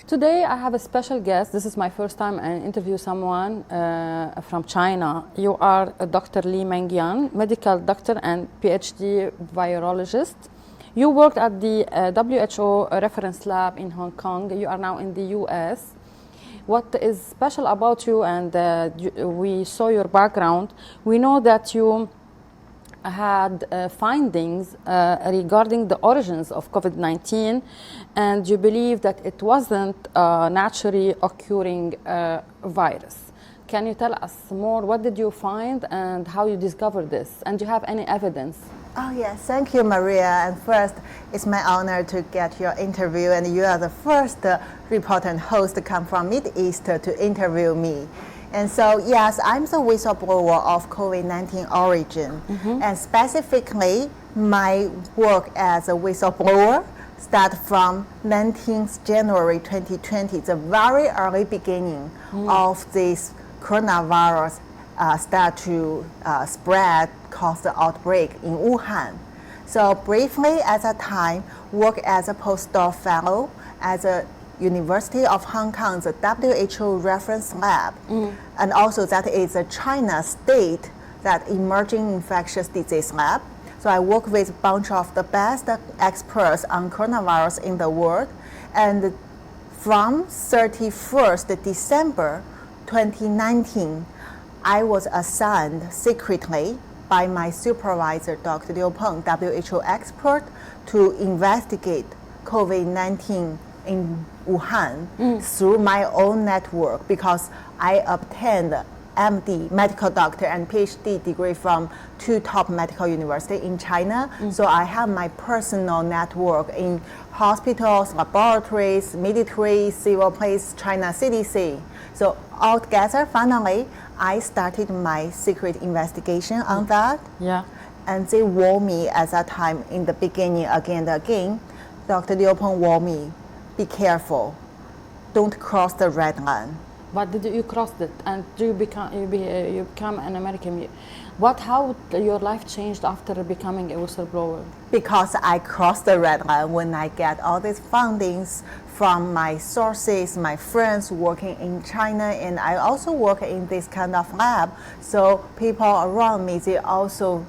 Today I have a special guest. This is my first time I interview someone from China. You are Dr. Li Mengyan, medical doctor and PhD virologist. You worked at the WHO reference lab in Hong Kong. You are now in the US. What is special about you, and we saw your background, we know that you had findings regarding the origins of COVID-19, and you believe that it wasn't a naturally occurring virus. Can you tell us more? What did you find and how you discovered this? And do you have any evidence? Oh yes, thank you, Maria. And first, it's my honor to get your interview, and you are the first reporter and host to come from Mideast to interview me. And so, yes, I'm the whistleblower of COVID-19 origin. And specifically, my work as a whistleblower started from 19th January 2020, the very early beginning of this coronavirus start to spread, cause the outbreak in Wuhan. So briefly, at that time, work as a postdoc fellow at the University of Hong Kong, the WHO reference lab, and also that is a China state that emerging infectious disease lab. So I work with a bunch of the best experts on coronavirus in the world. And from 31st December 2019, I was assigned secretly by my supervisor, Dr. Liu Peng, WHO expert, to investigate COVID-19 in Wuhan through my own network, because I obtained MD, medical doctor, and PhD degree from 2 top medical universities in China. So I have my personal network in hospitals, laboratories, military, civil police, China CDC. So altogether, finally, I started my secret investigation on that. Yeah. And they warned me at that time in the beginning again and again. Dr. Liu Peng warned me, be careful, don't cross the red line. But did you crossed it, and you become an American? How your life changed after becoming a whistleblower? Because I crossed the red line when I get all these findings from my sources, my friends working in China, and I also work in this kind of lab. So people around me, they also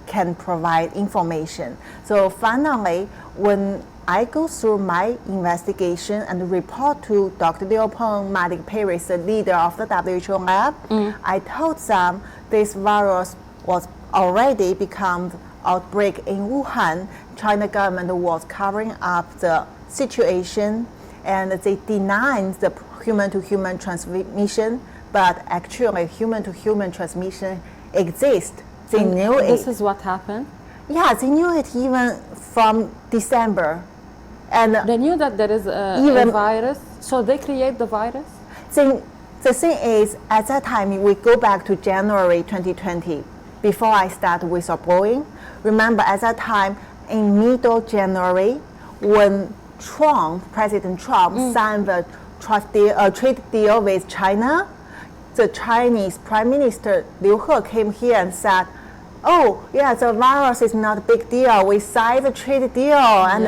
can provide information. So finally, when I go through my investigation and report to Dr. Liu Peng, Malik Paris, the leader of the WHO lab, I told them this virus was already become outbreak in Wuhan. China government was covering up the situation, and they denied the human-to-human transmission, but actually human-to-human transmission exists. They knew it. This is what happened? Yeah, they knew it even from December. And they knew that there is a virus, so they create the virus? The thing is, at that time, we go back to January 2020, before I start whistleblowing. Remember, at that time, in middle January, when President Trump signed the trade deal with China, the Chinese Prime Minister Liu He came here and said, oh, yeah, the virus is not a big deal. We signed the trade deal. And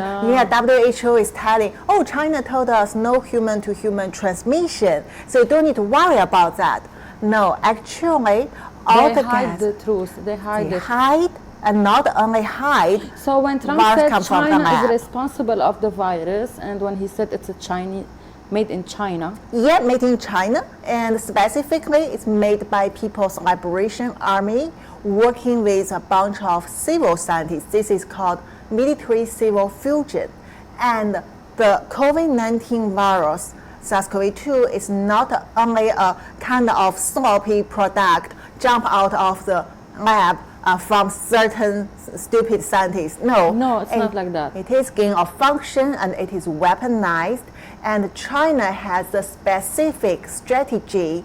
WHO is telling, oh, China told us no human-to-human transmission, so you don't need to worry about that. No, actually, all they hide the truth. They hide, and not only hide. So when Trump said China is responsible of the virus, and when he said it's a Chinese, made in China? Yeah, made in China, and specifically it's made by People's Liberation Army, working with a bunch of civil scientists. This is called military-civil fusion. And the COVID-19 virus, SARS-CoV-2, is not only a kind of sloppy product jump out of the lab from certain stupid scientists. No, it's not like that. It is gain of function, and it is weaponized. And China has a specific strategy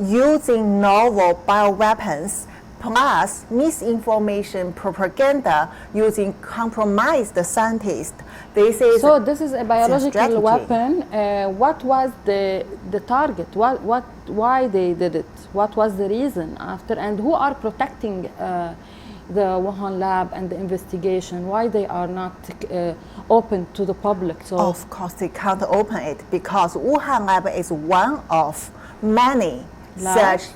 using novel bioweapons plus misinformation propaganda using compromised scientists. This is a biological weapon. What was the target? Why they did it? What was the reason after? And who are protecting the Wuhan lab and the investigation? Why they are not open to the public? So of course, they can't open it because Wuhan lab is one of many Labs? such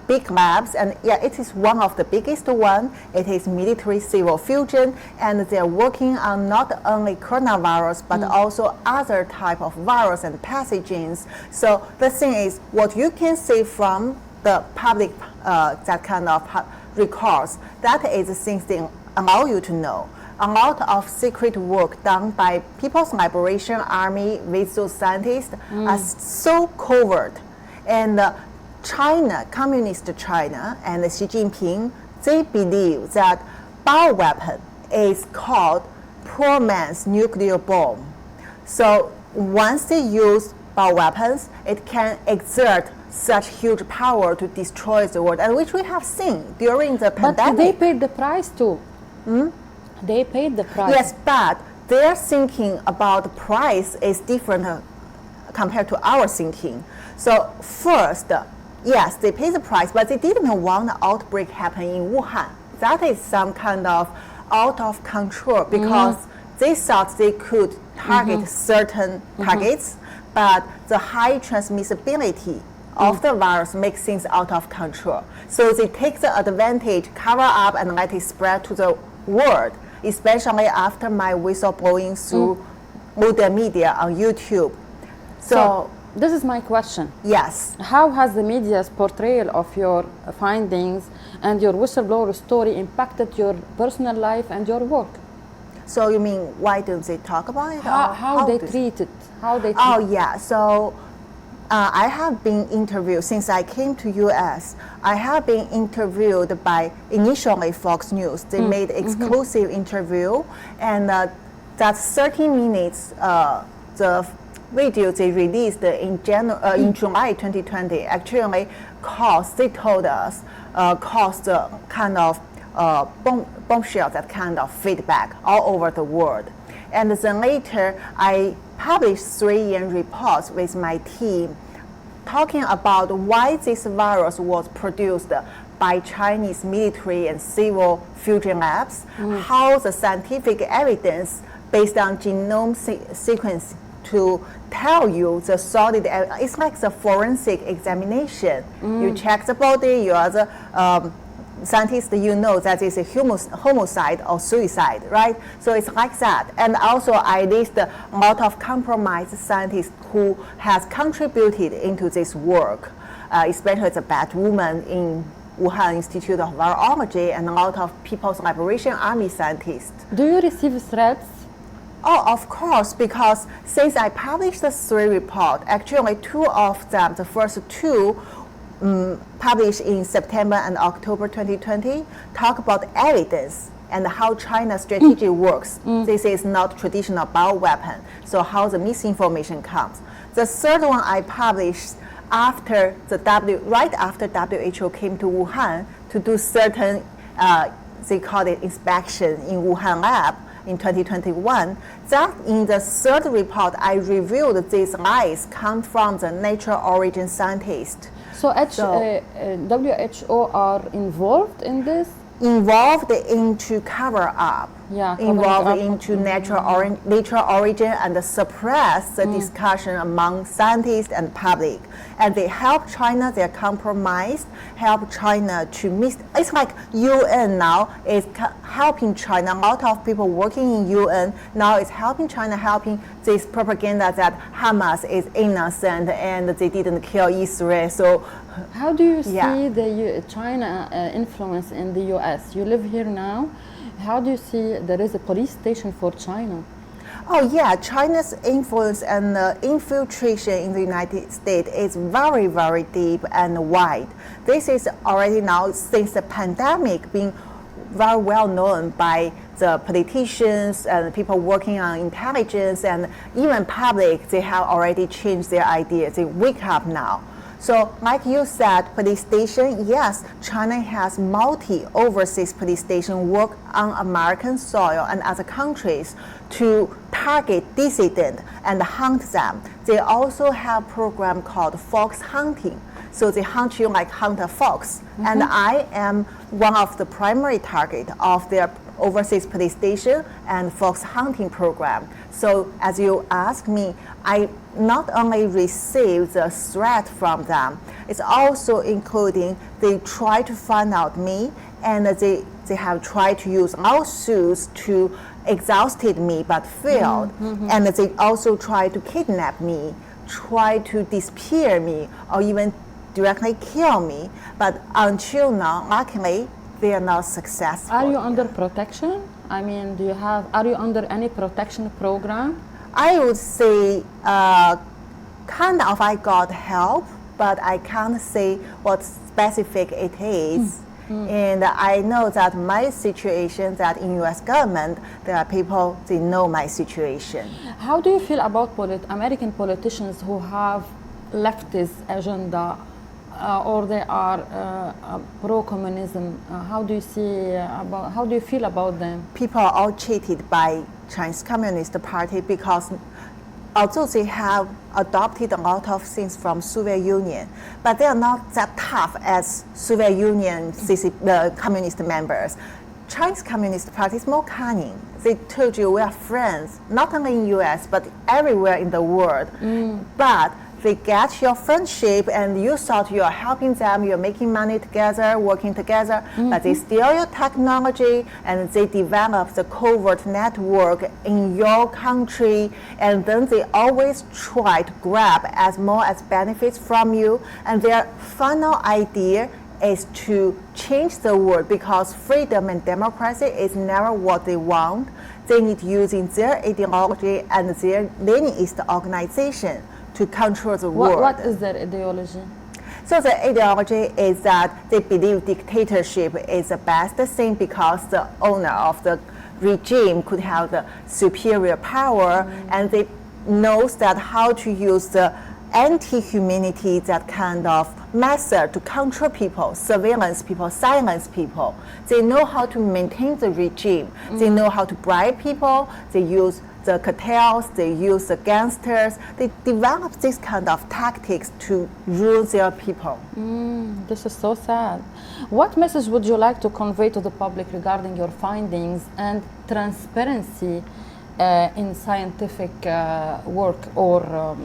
big labs, and it is one of the biggest one. It is military civil fusion, and they're working on not only coronavirus but also other type of virus and pathogens. So the thing is, what you can see from the public that kind of records, that is the things they allow you to know. A lot of secret work done by People's Liberation Army with those scientists are so covert, and China, Communist China, and Xi Jinping, they believe that bioweapon is called poor man's nuclear bomb. So once they use bioweapons, it can exert such huge power to destroy the world, and which we have seen during the pandemic. but they paid the price too. They paid the price. Yes, but their thinking about the price is different compared to our thinking. So first, yes, they pay the price, but they didn't want the outbreak happen in Wuhan. That is some kind of out of control because they thought they could target certain targets, but the high transmissibility of the virus makes things out of control. So they take the advantage, cover up, and let it spread to the world, especially after my whistleblowing through modern media on YouTube. So this is my question. Yes. How has the media's portrayal of your findings and your whistleblower story impacted your personal life and your work? So you mean why don't they talk about it? How they treat it? How they treat Oh yeah. So I have been interviewed since I came to US. I have been interviewed by initially Fox News. They made exclusive interview, and that's 30 minutes. The video they released in July 2020 actually caused, they told us, caused a kind of bombshell, that kind of feedback all over the world. And then later, I published 3 year reports with my team talking about why this virus was produced by Chinese military and civil fusion labs, how the scientific evidence based on genome sequence to tell you the solid, it's like the forensic examination. You check the body, you are the scientist, you know that it's a homicide or suicide, right? So it's like that. And also I list a lot of compromised scientists who has contributed into this work, especially the bad woman in Wuhan Institute of Virology and a lot of People's Liberation Army scientists. Do you receive threats? Oh, of course, because since I published the 3 reports, actually 2 of them, the first 2, published in September and October 2020, talk about evidence and how China's strategy works. This is not traditional bioweapon, so how the misinformation comes. The third one I published after right after WHO came to Wuhan to do certain, they call it inspection in Wuhan lab in 2021. That in the third report, I revealed these lies come from the natural origin scientist. So WHO are involved in this? Involved into cover up, involved into natural origin and suppress the discussion among scientists and public. And they help China, they're compromised, help China to it's like UN now is helping China. A lot of people working in UN now is helping China, helping this propaganda that Hamas is innocent and they didn't kill Israel. So how do you see the China influence in the US? You live here now. How do you see there is a police station for China? Oh yeah, China's influence and infiltration in the United States is very, very deep and wide. This is already now, since the pandemic, being very well known by the politicians and people working on intelligence, and even public, they have already changed their ideas. They wake up now. So like you said, police station, yes, China has multi-overseas police station work on American soil and other countries to target dissidents and hunt them. They also have a program called fox hunting. so they hunt you like hunt a fox. And I am one of the primary target of their overseas police station and fox hunting program. So as you ask me, I not only receive the threat from them, it's also including they try to find out me, and they have tried to use lawsuits to exhausted me but failed. And they also try to kidnap me, try to disappear me, or even directly kill me. But until now, luckily, they are not successful. Are you under protection? I mean, are you under any protection program? I would say kind of I got help, but I can't say what specific it is. And I know that my situation, that in U.S. government, there are people, they know my situation. How do you feel about American politicians who have leftist agenda or they are pro-communism? How do you feel about them? People are all cheated by Chinese Communist Party because although they have adopted a lot of things from Soviet Union, but they are not that tough as Soviet Union communist members. Chinese Communist Party is more cunning. They told you we are friends, not only in US, but everywhere in the world. But they get your friendship and you thought you are helping them, you're making money together, working together, but they steal your technology and they develop the covert network in your country, and then they always try to grab as more as benefits from you, and their final idea is to change the world because freedom and democracy is never what they want. They need using their ideology and their Leninist organization to control the world. What is their ideology? So the ideology is that they believe dictatorship is the best thing because the owner of the regime could have the superior power, and they knows that how to use the anti-humanity, that kind of method to control people, surveillance people, silence people. They know how to maintain the regime. They know how to bribe people. They use the cartels, they use the gangsters. They develop this kind of tactics to rule their people. This is so sad. What message would you like to convey to the public regarding your findings and transparency in scientific work or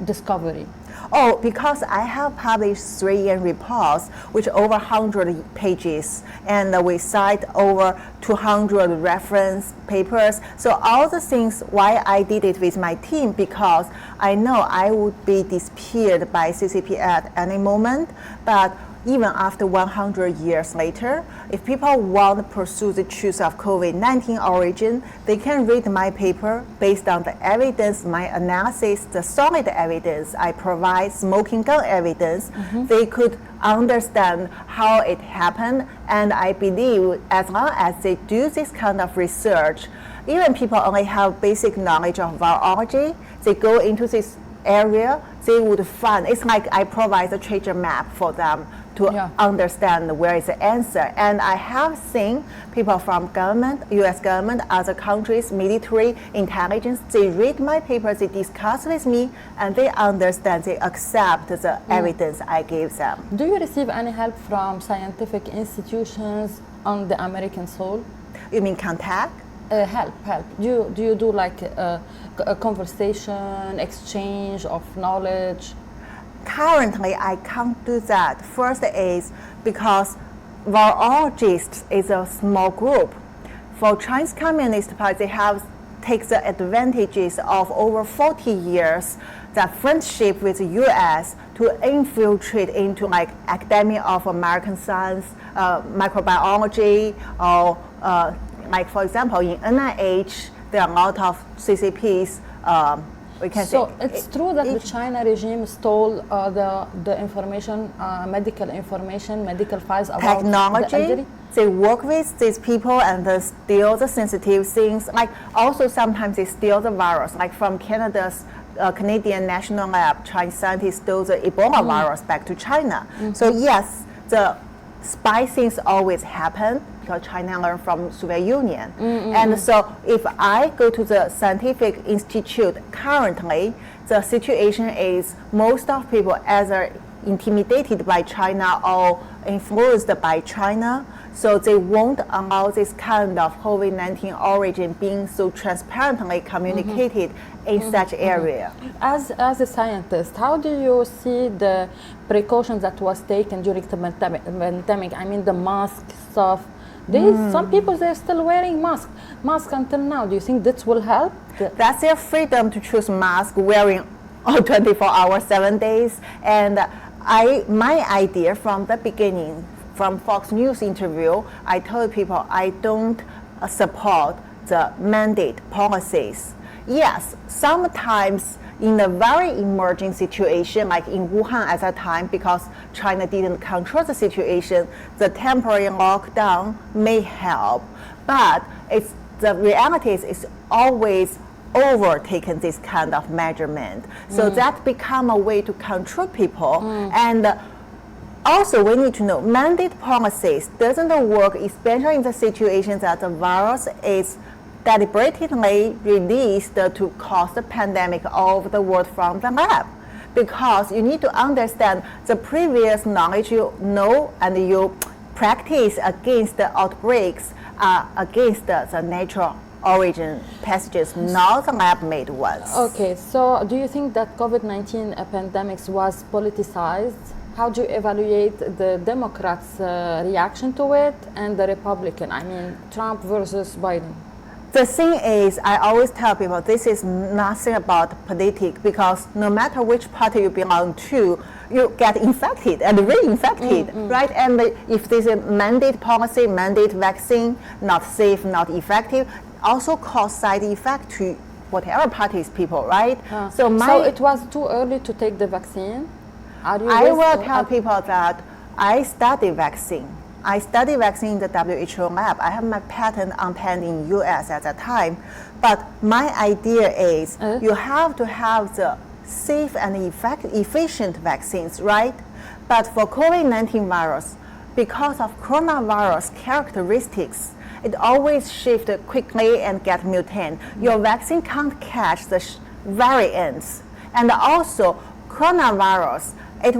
discovery? Oh, because I have published 3 year reports, which over 100 pages, and we cite over 200 reference papers. So all the things, why I did it with my team, because I know I would be disappeared by CCP at any moment, but even after 100 years later, if people want to pursue the truth of COVID-19 origin, they can read my paper based on the evidence, my analysis, the solid evidence I provide, smoking gun evidence. They could understand how it happened, and I believe as long as they do this kind of research, even people only have basic knowledge of virology, they go into this area, they would find, it's like I provide a treasure map for them to understand where is the answer. And I have seen people from government, US government, other countries, military, intelligence, they read my papers, they discuss with me, and they understand, they accept the evidence I give them. Do you receive any help from scientific institutions on the American soil? You mean contact? Help. Do you do like a conversation, exchange of knowledge? Currently, I can't do that. First is because virologists is a small group. For Chinese Communist Party, they have take the advantages of over 40 years that friendship with the U.S. to infiltrate into like academy of American science, microbiology, or like for example in NIH, there are a lot of CCPs. We can so say it's true that the China regime stole the information, medical information, medical files about technology. The elderly? They work with these people and they steal the sensitive things. Like also sometimes they steal the virus. Like from Canada's Canadian National Lab, Chinese scientists stole the Ebola virus back to China. So yes, the spy things always happen because China learned from Soviet Union. And so if I go to the scientific institute currently, the situation is most of people either intimidated by China or influenced by China. So they won't allow this kind of COVID-19 origin being so transparently communicated in such area. As a scientist, how do you see the precautions that was taken during the pandemic? I mean, the mask stuff. Some people, they're still wearing masks until now. Do you think this will help? That's their freedom to choose mask wearing all 24 hours, 7 days. And my idea from the beginning, from Fox News interview, I told people I don't support the mandate policies. Yes, sometimes in a very emerging situation, like in Wuhan at that time, because China didn't control the situation, the temporary lockdown may help. But the reality is it's always overtaken this kind of measurement. So that become a way to control people. And also, we need to know mandate policies doesn't work, especially in the situation that the virus is deliberately released to cause the pandemic all over the world from the lab. Because you need to understand the previous knowledge you know and you practice against the outbreaks, against the natural origin passages, not the lab-made ones. Okay, so do you think that COVID-19 pandemic was politicized? How do you evaluate the Democrats' reaction to it and the Republican? I mean, Trump versus Biden. The thing is, I always tell people this is nothing about politics, because no matter which party you belong to, you get infected and reinfected, right? And if there's a mandate policy, mandate vaccine, not safe, not effective, also cause side effect to whatever party's people, right? So it was too early to take the vaccine? I will tell people that I study vaccine. I studied vaccine in the WHO lab. I have my patent on hand in US at that time. But my idea is you have to have the safe and efficient vaccines, right? But for COVID-19 virus, because of coronavirus characteristics, it always shifts quickly and get mutant. Your vaccine can't catch the variants. And also, coronavirus, it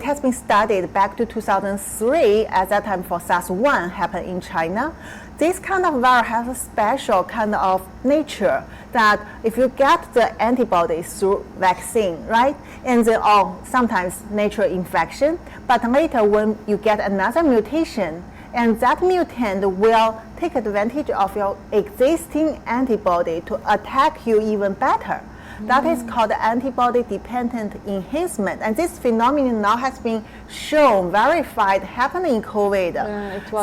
has been studied back to 2003. At that time, for SARS-1 happened in China. This kind of virus has a special kind of nature that if you get the antibodies through vaccine, right, and then sometimes natural infection, but later when you get another mutation, and that mutant will take advantage of your existing antibody to attack you even better. That is called antibody-dependent enhancement. And this phenomenon now has been shown, verified, happening in COVID.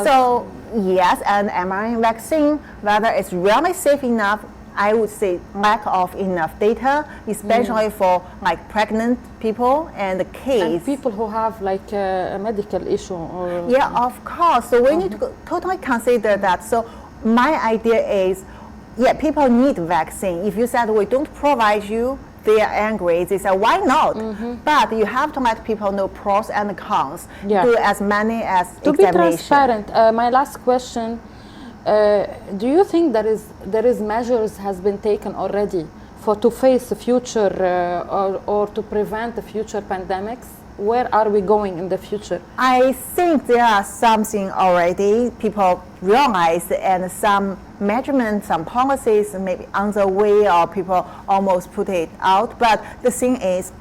So, yes, an mRNA vaccine, whether it's really safe enough, I would say lack of enough data, especially for like pregnant people and kids. And people who have like a medical issue. Or yeah, of course. So we need to totally consider that. So my idea is, yeah, people need vaccine. If you said we don't provide you, they are angry. They say, why not? But you have to let people know pros and cons. Do as many as to be transparent. My last question: do you think there is measures has been taken already to face the future or to prevent the future pandemics? Where are we going in the future? I think there are something already people realize, and some measurements, some policies maybe on the way, or people almost put it out. But the thing is,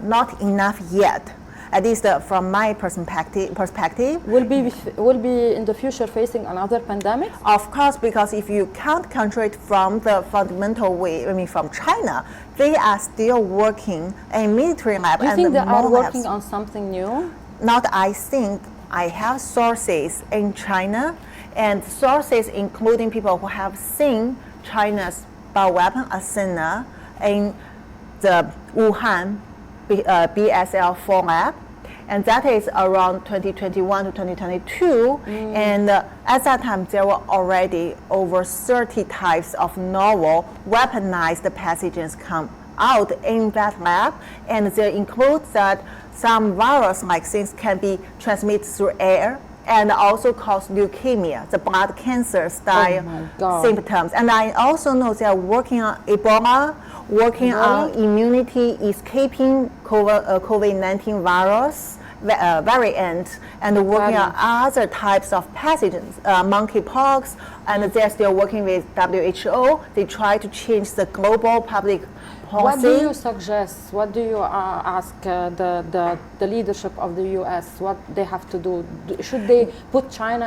not enough yet. At least from my perspective. Will be in the future facing another pandemic? Of course, because if you can't control it from the fundamental way, I mean from China, they are still working in military lab. Do you think they are working on something new? Not I think. I have sources in China, and sources including people who have seen China's bioweapon arsenal in the Wuhan BSL-4 lab, and that is around 2021 to 2022. And at that time, there were already over 30 types of novel weaponized pathogens come out in that lab, and there includes that some virus-like things can be transmitted through air, and also cause leukemia, the blood cancer style my God. symptoms. And I also know they are working on Ebola, working on immunity, escaping COVID-19 virus variant, and working on other types of pathogens, monkeypox, and they're still working with WHO. They try to change the global public policy. What do you suggest? What do you ask the leadership of the U.S. what they have to do? Should they put China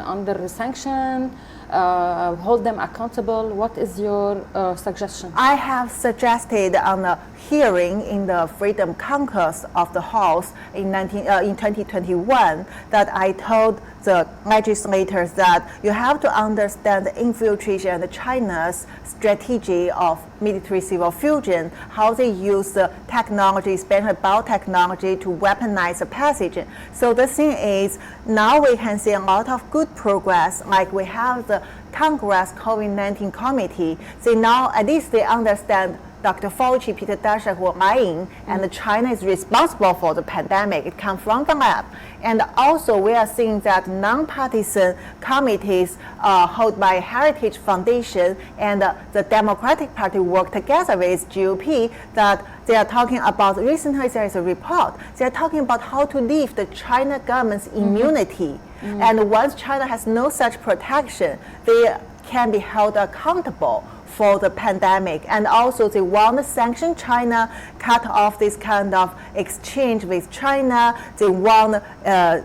under sanction? Hold them accountable? What is your suggestion? I have suggested on a hearing in the Freedom Caucus of the House in 2021 that I told the legislators that you have to understand the infiltration and China's strategy of military-civil fusion, how they use the technology, especially biotechnology, to weaponize the pathogen. So the thing is, now we can see a lot of good progress, like we have the Congress COVID-19 committee. They now, at least they understand Dr. Fauci, Peter Daszak were lying, and China is responsible for the pandemic. It comes from the lab. And also, we are seeing that nonpartisan committees held by Heritage Foundation and the Democratic Party work together with GOP, that they are talking about, recently there is a report, they are talking about how to lift the China government's immunity. And once China has no such protection, they can be held accountable for the pandemic. And also they want to sanction China, cut off this kind of exchange with China. They want to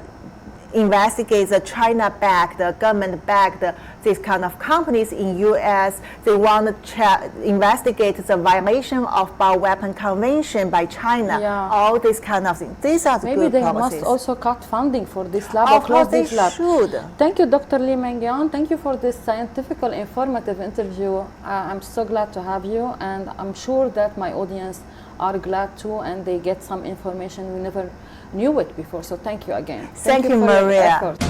investigate the China-backed, the government-backed, these kind of companies in U.S. They want to investigate the violation of Bioweapon Convention by China. Yeah. All these kind of things. These are the Maybe good they policies. must also cut funding for this lab. Of or course close they this lab. should. Thank you, Dr. Li Mengyan. Thank you for this scientific, informative interview. I'm so glad to have you, and I'm sure that my audience are glad too, and they get some information we never knew it before. So thank you again. Thank you, for your Maria. effort.